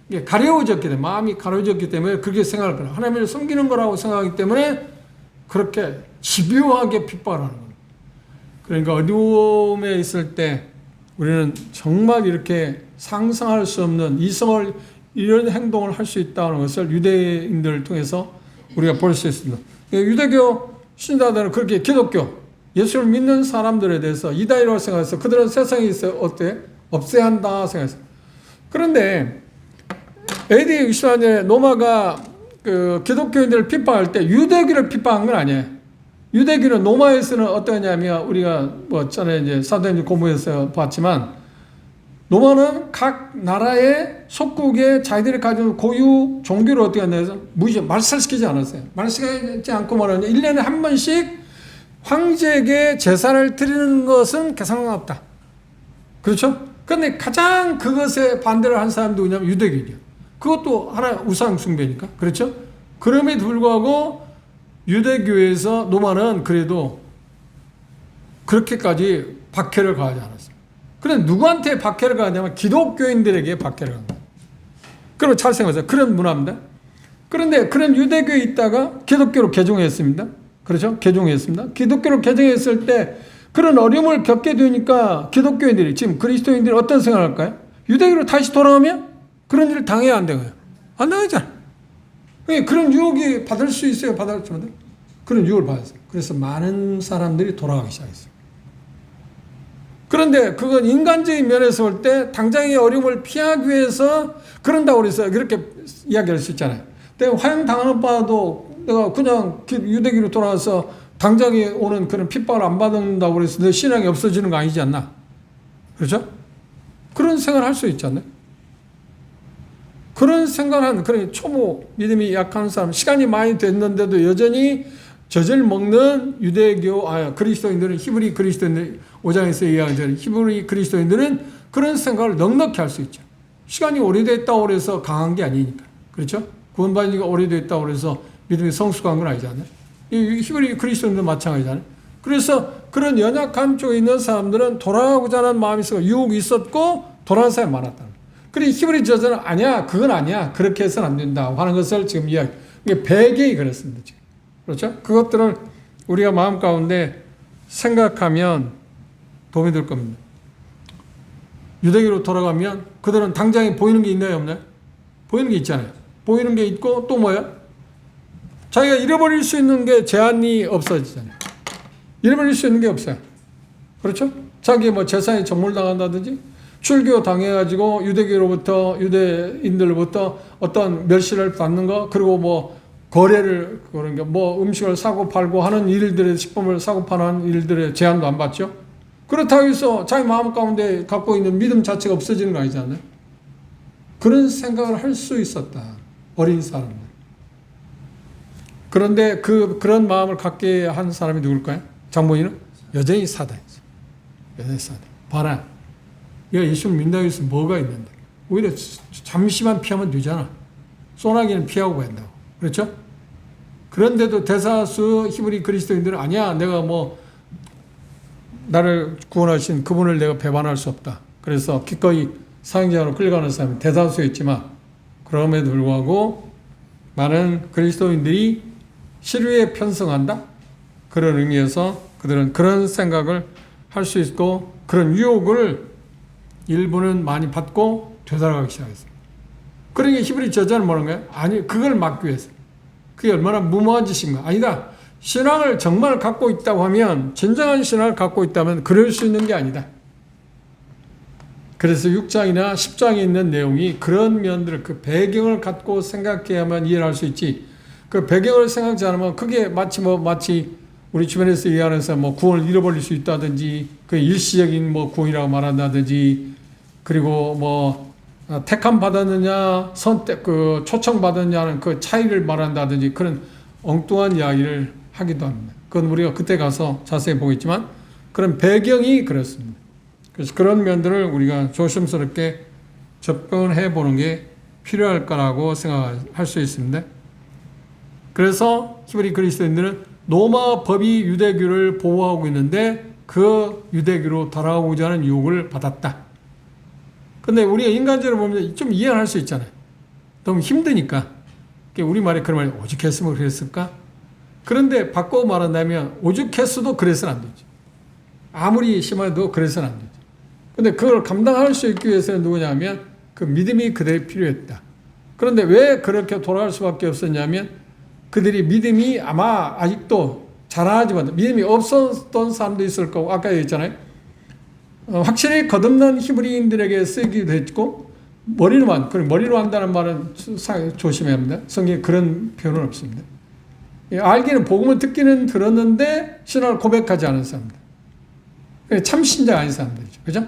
이게 가려워졌기 때문에, 마음이 가려워졌기 때문에 그렇게 생각할 거다. 하나님을 섬기는 거라고 생각하기 때문에 그렇게 집요하게 핍박을 하는 거예요. 그러니까 어두움에 있을 때 우리는 정말 이렇게 상상할 수 없는 이런 행동을 할 수 있다는 것을 유대인들을 통해서 우리가 볼 수 있습니다. 유대교 신자들은 그렇게 기독교, 예수를 믿는 사람들에 대해서 이단이라고 생각해서 그들은 세상에 있어 없애야 한다 생각했어요. 그런데 AD 24년에 로마가 그 기독교인들을 핍박할 때 유대교를 핍박한 건 아니에요. 유대교는 로마에서는 어떠냐면 우리가 전에 이제 사도행전 공부에서 봤지만 로마는 각 나라의 속국에 자기들이 가지고 고유 종교를 어떻게 한다 해서 말살시키지 않았어요. 말살시키지 않고 말하냐 1년에 한 번씩 황제에게 제사를 드리는 것은 상관없다. 그렇죠? 그런데 가장 그것에 반대를 한 사람이 누구냐면 유대교죠. 그것도 하나의 우상 숭배니까. 그렇죠? 그럼에도 불구하고 유대교에서 로마는 그래도 그렇게까지 박해를 가하지 않았어요. 그런데 누구한테 박해를 가하냐면 기독교인들에게 박해를 가합니다. 그럼 잘 생각하세요. 그런 문화입니다. 그런데 그런 유대교에 있다가 기독교로 개종했습니다. 그렇죠? 개종했습니다. 기독교로 개종했을 때 그런 어려움을 겪게 되니까 기독교인들이 지금 그리스도인들이 어떤 생각을 할까요? 유대교로 다시 돌아오면 그런 일을 당해야 안 되고요. 안 당하잖아. 그런 유혹이 받을 수 있어요. 받을 수 있어요. 그런 유혹을 받았어요. 그래서 많은 사람들이 돌아가기 시작했어요. 그런데 그건 인간적인 면에서 볼 때 당장의 어려움을 피하기 위해서 그런다고 그래서 그렇게 이야기할 수 있잖아요. 내가 화형 당하는 바도 내가 그냥 유대교로 돌아와서 당장에 오는 그런 핍박을 안 받는다고 그래서 내 신앙이 없어지는 거 아니지 않나? 그렇죠? 그런 생각을 할 수 있지 않나요? 그런 생각하는 그런 초보 믿음이 약한 사람, 시간이 많이 됐는데도 여전히 젖을 먹는 유대교, 그리스도인들은 히브리 그리스도인들 5장에서 이야기하는 히브리 그리스도인들은 그런 생각을 넉넉히 할 수 있죠. 시간이 오래됐다고 해서 강한 게 아니니까. 그렇죠? 구원받은 지가 오래됐다고 해서 믿음이 성숙한 건 아니잖아요. 이 히브리 그리스도인도 마찬가지잖아요. 그래서 그런 연약한 쪽에 있는 사람들은 돌아가고자 하는 마음이 있었고 유혹이 있었고 돌아가는 사람이 많았다는 거예요. 그리고 히브리 저자는 아니야, 그건 아니야, 그렇게 해서는 안 된다 하는 것을 지금 이야기. 이게 배경이 그렇습니다. 지금. 그렇죠? 그것들을 우리가 마음 가운데 생각하면 도움이 될 겁니다. 유대교로 돌아가면 그들은 당장에 보이는 게 있나요, 없나요? 보이는 게 있잖아요. 보이는 게 있고 또 뭐야? 자기가 잃어버릴 수 있는 게 제한이 없어지잖아요. 잃어버릴 수 있는 게 없어요. 그렇죠? 자기 재산이 전몰당한다든지 출교 당해가지고 유대인들로부터 어떤 멸시를 받는 거, 그리고 거래를, 그런 게 음식을 사고 팔고 하는 일들의, 식품을 사고 파는 일들의 제한도 안 받죠? 그렇다고 해서 자기 마음 가운데 갖고 있는 믿음 자체가 없어지는 거 아니잖아요? 그런 생각을 할 수 있었다. 어린 사람들. 그런데 그런 마음을 갖게 한 사람이 누굴까요? 장본인은 여전히 사단이죠. 여전히 사단. 봐라. 얘가 예수를 믿는다고 해서 뭐가 있는데. 오히려 잠시만 피하면 되잖아. 소나기는 피하고 간다고. 그렇죠? 그런데도 대다수 히브리 그리스도인들은 아니야. 내가 나를 구원하신 그분을 내가 배반할 수 없다. 그래서 기꺼이 사형제로 끌려가는 사람이 대다수였지만 그럼에도 불구하고 많은 그리스도인들이 시류에 편성한다. 그런 의미에서 그들은 그런 생각을 할 수 있고 그런 유혹을 일부는 많이 받고 되살아가기 시작했습니다. 그러니까 히브리 저자는 뭐라는 거예요? 아니, 그걸 막기 위해서. 그게 얼마나 무모한 짓인가? 아니다. 신앙을 정말 갖고 있다고 하면, 진정한 신앙을 갖고 있다면 그럴 수 있는 게 아니다. 그래서 6장이나 10장에 있는 내용이 그런 면들을, 그 배경을 갖고 생각해야만 이해를 할 수 있지, 그 배경을 생각하지 않으면 그게 마치 우리 주변에서 얘기하면서 구원을 잃어버릴 수 있다든지, 그 일시적인 구원이라고 말한다든지, 그리고 택함 받았느냐, 초청 받았느냐는 그 차이를 말한다든지, 그런 엉뚱한 이야기를 하기도 합니다. 그건 우리가 그때 가서 자세히 보겠지만, 그런 배경이 그렇습니다. 그래서 그런 면들을 우리가 조심스럽게 접근해 보는 게 필요할 거라고 생각할 수 있습니다. 그래서 히브리 그리스도인들은 로마 법이 유대교를 보호하고 있는데 그 유대교로 돌아오고자 하는 유혹을 받았다. 근데 우리가 인간적으로 보면 좀 이해를 할 수 있잖아요. 너무 힘드니까. 우리말에 그런 말이 오죽했으면 그랬을까? 그런데 바꿔 말한다면 오죽했어도 그래서는 안 되지. 아무리 심해도 그래서는 안 되지. 근데 그걸 감당할 수 있기 위해서는 누구냐면 그 믿음이 그들이 필요했다. 그런데 왜 그렇게 돌아갈 수밖에 없었냐면 그들이 믿음이 아마 아직도 자라나지만 믿음이 없었던 사람도 있을 거고, 아까 얘기했잖아요. 확실히 거듭난 히브리인들에게 쓰기도 했고, 머리로 한다는 말은 조심해야 합니다. 성경에 그런 표현은 없습니다. 알기는, 복음을 듣기는 들었는데 신앙을 고백하지 않은 사람들. 참 신자가 아닌 사람들이죠. 그죠?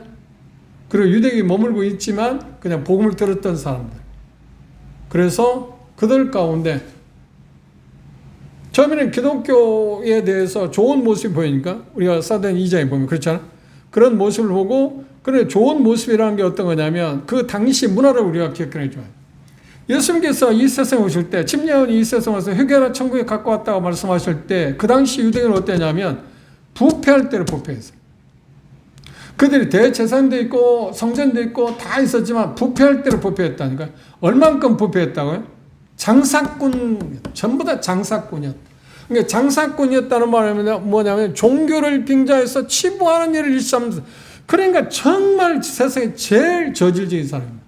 그리고 유대교에 머물고 있지만 그냥 복음을 들었던 사람들. 그래서 그들 가운데 처음에는 기독교에 대해서 좋은 모습이 보이니까, 우리가 사도행 2장에 보면 그렇잖아. 그런 모습을 보고, 그래, 좋은 모습이라는 게 어떤 거냐면 그 당시 문화를 우리가 기억해 줘야 돼요. 예수님께서 이 세상에 오실 때, 침례원이 이 세상에 와서 회개하라 천국에 갖고 왔다고 말씀하실 때, 그 당시 유대인은 어땠냐면 부패할 때를 부패했어요. 그들이 대제사장도 있고 성전도 있고 다 있었지만 부패할 때를 부패했다니까. 얼만큼 부패했다고요? 장사꾼, 전부 다 장사꾼이었다. 그러니까 장사꾼이었다는 말은 뭐냐면 종교를 빙자해서 치부하는 일을 일삼면서, 그러니까 정말 세상에 제일 저질적인 사람입니다.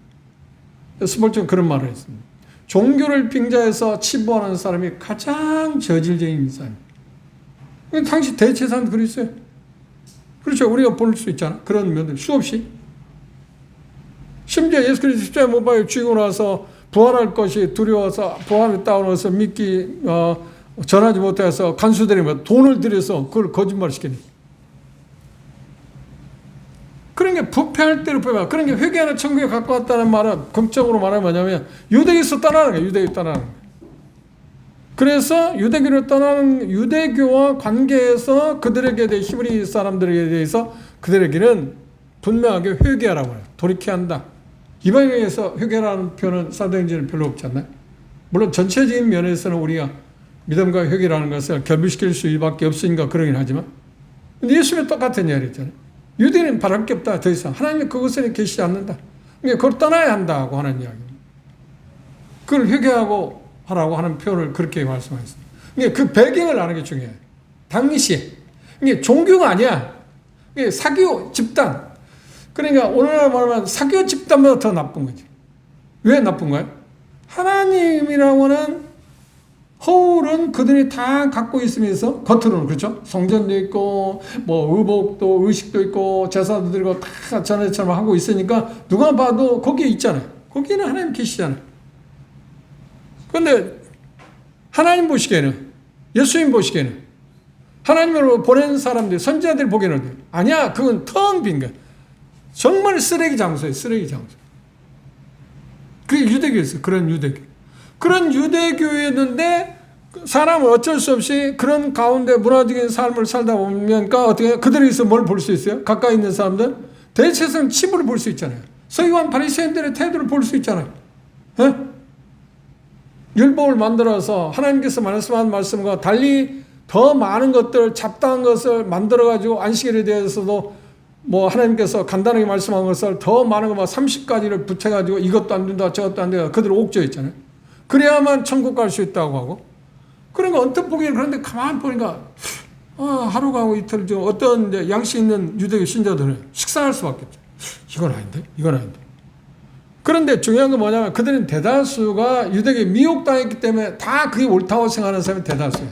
스몰적으로 그런 말을 했습니다. 종교를 빙자해서 치부하는 사람이 가장 저질적인 사람입니다. 당시 대제사장도 그랬어요. 그렇죠. 우리가 볼 수 있잖아. 그런 면들 수없이. 심지어 예수 그리스도 십자가에 못 박혀 죽이고 나서 부활할 것이 두려워서 부활을 따오면서 믿기 전하지 못해서 간수들이 돈을 들여서 그걸 거짓말 시키는. 그런 게 부패할 때를 보면, 그런 게 회개하는 천국에 갖고 왔다는 말은 긍정적으로 말하면 뭐냐면 유대교에서 떠나는 거예요. 유대교 떠나는 거예요. 그래서 유대교를 떠나는, 유대교와 관계에서 그들에게 대해, 히브리 사람들에게 대해서 그들에게는 분명하게 회개하라고 해요. 돌이켜야 한다. 이방인에서 회개라는 표현은 사도행전에 별로 없지 않나요? 물론 전체적인 면에서는 우리가 믿음과 회개라는 것을 결부시킬 수밖에 없으니까 그러긴 하지만, 근데 예수님은 똑같은 이야기를 했잖아요. 유대인은 바랄 게 없다. 더 이상 하나님의 그것에 계시지 않는다. 그러니까 그걸 떠나야 한다고 하는 이야기입니다. 그걸 회개하고 하라고 하는 표현을 그렇게 말씀하셨습니다. 그러니까 그 배경을 아는 게 중요해요. 당시에 이게 종교가 아니야. 이게 사교 집단. 그러니까 오늘날 말하면 사교 집단보다 더 나쁜 거지. 왜 나쁜 거예요? 하나님이라고 하는 허울은 그들이 다 갖고 있으면서, 겉으로는 그렇죠. 성전도 있고 의복도 의식도 있고 제사도 드리고 다 전에처럼 하고 있으니까 누가 봐도 거기에 있잖아요. 거기는 하나님 계시잖아요. 그런데 하나님 보시기에는, 예수님 보시기에는, 하나님으로 보낸 사람들, 선지자들이 보기에는 아니야. 그건 텅 빈 거야. 정말 쓰레기 장소예요. 쓰레기 장소. 그게 유대교였어요. 그런 유대교. 그런 유대교였는데 사람은 어쩔 수 없이 그런 가운데 문화적인 삶을 살다 보면 어떻게 그들에게서 뭘 볼 수 있어요? 가까이 있는 사람들 대체성 치부를 볼 수 있잖아요. 서기관 바리새인들의 태도를 볼 수 있잖아요. 에? 율법을 만들어서 하나님께서 말씀한 말씀과 달리 더 많은 것들, 잡다한 것을 만들어가지고 안식일에 대해서도 하나님께서 간단하게 말씀한 것을 더 많은 거 30가지를 붙여가지고 이것도 안 된다, 저것도 안 된다, 그들 옥죄 있잖아요. 그래야만 천국 갈 수 있다고 하고, 그러니까 언뜻 보기에는 그런데 가만히 보니까 하루 가고 이틀 중 어떤 이제 양식 있는 유대교 신자들은 식상할 수밖에 없죠. 이건 아닌데? 이건 아닌데? 그런데 중요한 건 뭐냐면 그들은 대다수가 유대교에 미혹당했기 때문에 다 그게 옳다고 생각하는 사람이 대다수예요.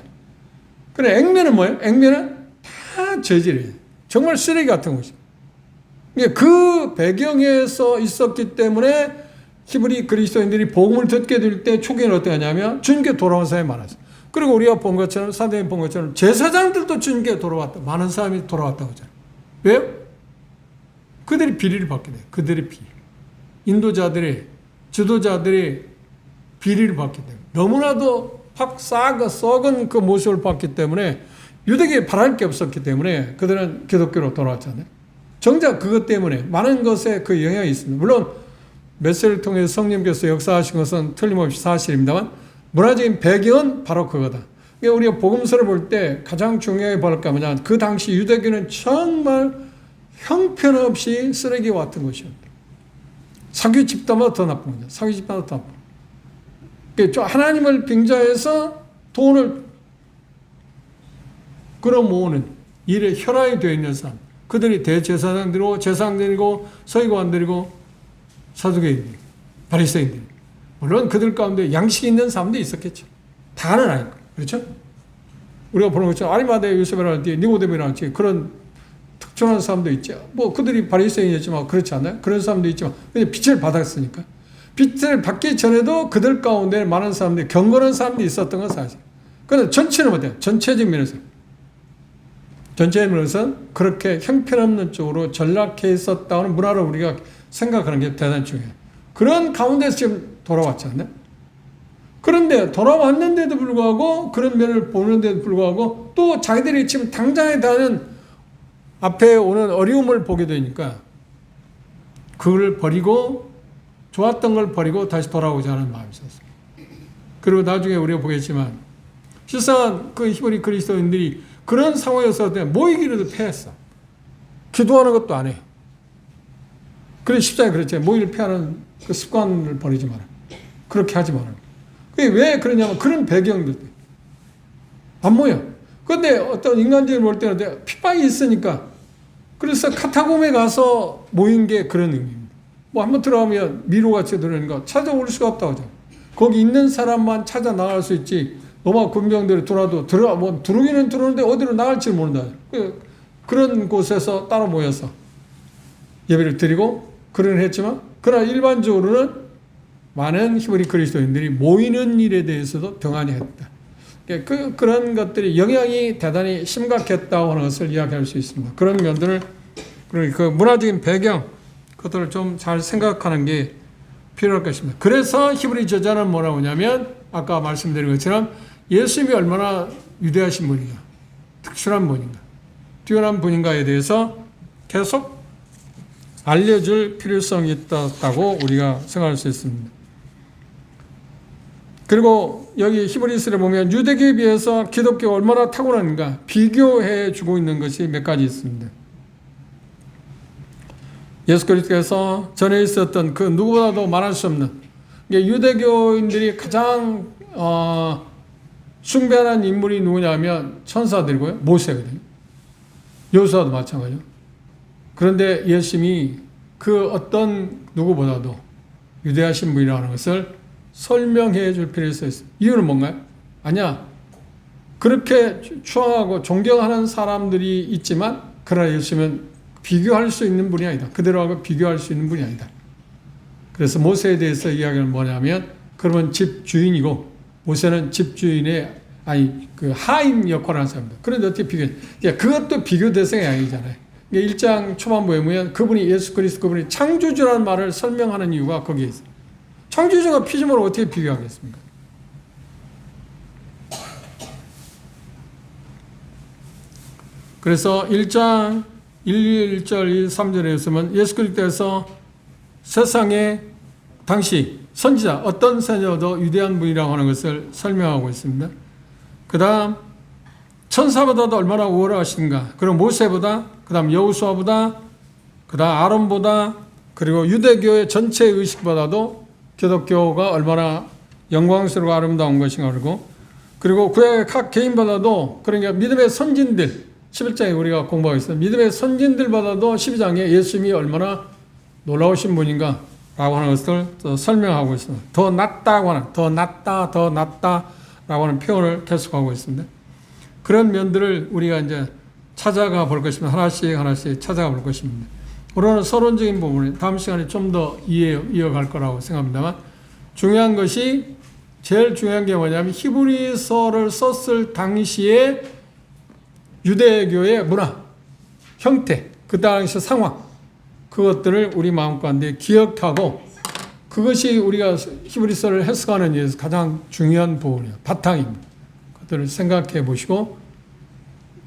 그래, 액면은 뭐예요? 액면은 다 저질이에요. 정말 쓰레기 같은 것이죠. 그 배경에서 있었기 때문에 히브리 그리스도인들이 복음을 듣게 될 때 초기에는 어떻게 하냐면 주님께 돌아온 사람이 많았어요. 그리고 우리가 본 것처럼 사도행전 본 것처럼 제사장들도 주님께 돌아왔다. 많은 사람이 돌아왔다고 하잖아요. 왜요? 그들이 비리를 받게 돼요. 그들의 비리. 인도자들의 지도자들의 비리를 받기 때문에 너무나도 확 썩은 그 모습을 봤기 때문에 유대교에 바랄 게 없었기 때문에 그들은 기독교로 돌아왔잖아요. 정작 그것 때문에 많은 것에 그 영향이 있습니다. 물론 메시지를 통해서 성령께서 역사하신 것은 틀림없이 사실입니다만 문화적인 배경은 바로 그거다. 우리가 복음서를 볼 때 가장 중요하게 볼 게 뭐냐, 그 당시 유대교는 정말 형편없이 쓰레기와 같은 것이었다. 사기 집단보다 더 나쁜 거죠. 사기 집단보다 더 나쁜 거죠. 하나님을 빙자해서 돈을 끌어모으는 일에 혈안이 되어 있는 사람, 그들이 대제사장들이고 제사장들이고 서기관들이고 사두개인들, 바리새인들. 물론 그들 가운데 양식이 있는 사람도 있었겠죠. 다는 아니고, 그렇죠? 우리가 보는 것처럼 아리마대 요셉이라든지 니고데모라든지 그런 특정한 사람도 있죠. 뭐 그들이 바리새인이었지만 그렇지 않나요? 그런 사람도 있지만 근데 빛을 받았으니까. 빛을 받기 전에도 그들 가운데 많은 사람들이 경건한 사람들이 있었던 건 사실. 그런데 전체는 어때요? 전체적인 면에서. 전체의 면에서는 그렇게 형편없는 쪽으로 전락해 있었다는 문화를 우리가 생각하는 게 대단히 중요해요. 그런 가운데서 지금 돌아왔지 않나요? 그런데 돌아왔는데도 불구하고 그런 면을 보는데도 불구하고 또 자기들이 지금 당장에 대한 앞에 오는 어려움을 보게 되니까 그걸 버리고 좋았던 걸 버리고 다시 돌아오자 하는 마음이 있었어요. 그리고 나중에 우리가 보겠지만 실상 그 히브리 그리스도인들이 그런 상황에서 모이기로도 패했어. 기도하는 것도 안 해. 그래 십자가에 그랬지. 모이를 패하는 그 습관을 버리지 마라. 그렇게 하지 마라. 그게 왜 그러냐면 그런 배경들 안 모여. 그런데 어떤 인간적으로 볼 때는 핍박이 있으니까 그래서 카타콤에 가서 모인 게 그런 의미입니다. 뭐 한번 들어가면 미로같이 들어오니까 찾아올 수가 없다고 하죠. 거기 있는 사람만 찾아 나갈 수 있지. 로마 군병들이 들어오기는 들어오는데 어디로 나갈지 모른다. 그런 곳에서 따로 모여서 예배를 드리고 그런 했지만 그러나 일반적으로는 많은 히브리 그리스도인들이 모이는 일에 대해서도 병안이 했다. 그런 것들이 영향이 대단히 심각했다고 하는 것을 이야기할 수 있습니다. 그런 면들을, 그 문화적인 배경, 그것들을 좀 잘 생각하는 게 필요할 것입니다. 그래서 히브리 저자는 뭐라고 하냐면, 아까 말씀드린 것처럼 예수님이 얼마나 위대하신 분인가, 특출한 분인가, 뛰어난 분인가에 대해서 계속 알려줄 필요성이 있다고 우리가 생각할 수 있습니다. 그리고 여기 히브리서를 보면 유대교에 비해서 기독교가 얼마나 탁월한가 비교해 주고 있는 것이 몇 가지 있습니다. 예수 그리스도께서 전에 있었던 그 누구보다도 말할 수 없는 유대교인들이 가장 숭배하는 인물이 누구냐면 천사들이고요. 모세거든요. 여호수아도 마찬가지죠. 그런데 예수님이 그 어떤 누구보다도 위대하신 분이라는 것을 설명해 줄 필요가 있습니다. 이유는 뭔가요? 아니야. 그렇게 추앙하고 존경하는 사람들이 있지만 그러나 예수님은 비교할 수 있는 분이 아니다. 그들하고 비교할 수 있는 분이 아니다. 그래서 모세에 대해서 이야기는 뭐냐면 그러면 집 주인이고 모세는 집 주인의 그 하인 역할을 하는 사람입니다. 그런데 어떻게 비교해? 그것도 비교 대상이 아니잖아요. 1장 초반부에 보면 그분이 예수 그리스도 그분이 창조주라는 말을 설명하는 이유가 거기에 있어요. 창조주가 피조물을 어떻게 비교하겠습니까? 그래서 1장 1절 3절에 있으면 예수 그리스도께서 세상에 당시 선지자 어떤 선지자도 위대한 분이라고 하는 것을 설명하고 있습니다. 그 다음 천사보다도 얼마나 우월하신가. 그리고 모세보다, 그 다음 여호수아보다, 그 다음 아론보다, 그리고 유대교의 전체 의식보다도 기독교가 얼마나 영광스럽고 아름다운 것인가. 그리고 그리고 구약의 각 개인마다도 그러니까 믿음의 선진들 11장에 우리가 공부하고 있어요. 믿음의 선진들마다도 12장에 예수님이 얼마나 놀라우신 분인가 라고 하는 것을 또 설명하고 있습니다. 더 낫다고 하는 더 낫다 더 낫다라고 하는 표현을 계속하고 있습니다. 그런 면들을 우리가 이제 찾아가 볼 것입니다. 하나씩 하나씩 찾아가 볼 것입니다. 우리는 서론적인 부분을 다음 시간에 좀 더 이어갈 거라고 생각합니다만 중요한 것이 제일 중요한 게 뭐냐면 히브리서를 썼을 당시에 유대교의 문화, 형태, 그 당시 상황 그것들을 우리 마음가운데 기억하고 그것이 우리가 히브리서를 해석하는 데서 가장 중요한 부분이에요. 바탕입니다. 그것들을 생각해 보시고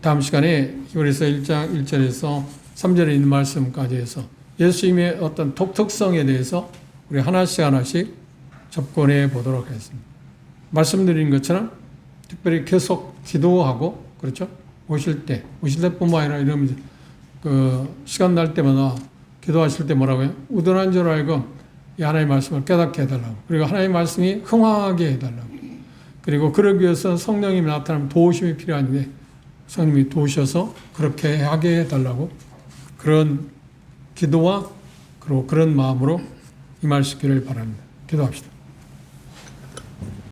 다음 시간에 히브리서 1장 1절에서 3절에 있는 말씀까지 해서 예수님의 어떤 독특성에 대해서 우리 하나씩 하나씩 접근해 보도록 하겠습니다. 말씀드린 것처럼 특별히 계속 기도하고 그렇죠? 오실 때뿐만 아니라 이러면 그 시간 날 때마다 기도하실 때 뭐라고요? 우둔한 줄 알고 이 하나님의 말씀을 깨닫게 해달라고 그리고 하나님의 말씀이 흥황하게 해달라고 그리고 그러기 위해서 성령님이 나타나면 도우심이 필요한데 성령님이 도우셔서 그렇게 하게 해달라고 그런 기도와 그리고 그런 마음으로 임하시기를 바랍니다. 기도합시다.